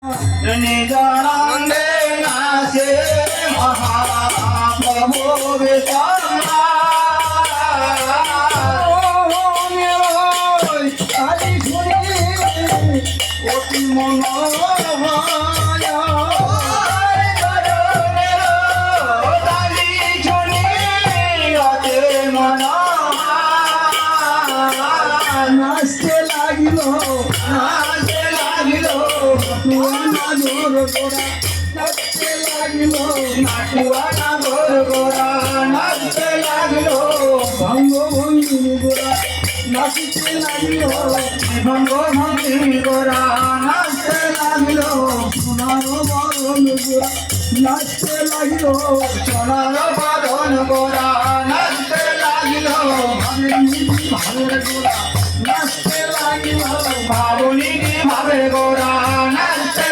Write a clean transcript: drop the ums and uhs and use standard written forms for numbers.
নিজানন্দে নাচে মহাপ্রভু বিশ্বনাথ। আদি শুনি অতি মনোহর নাচতে লাগিল নাচতে লাগিল নাগর গোড়া নাচতে লাগিল নাগর গোড়া নাচতে লাগিল ভঙ্গ ভঙ্গি গোড়া নাচতে লাগিল ভঙ্গ ভঙ্গি গোড়া নাচতে লাগিল সোনার বাদন গোড়া নাচতে লাগিল সোনার বাদন গোড়া নাচতে লাগিল ভাবের গোড়া নাচতে লাগিল ভাবনি ভাবে গোড়া।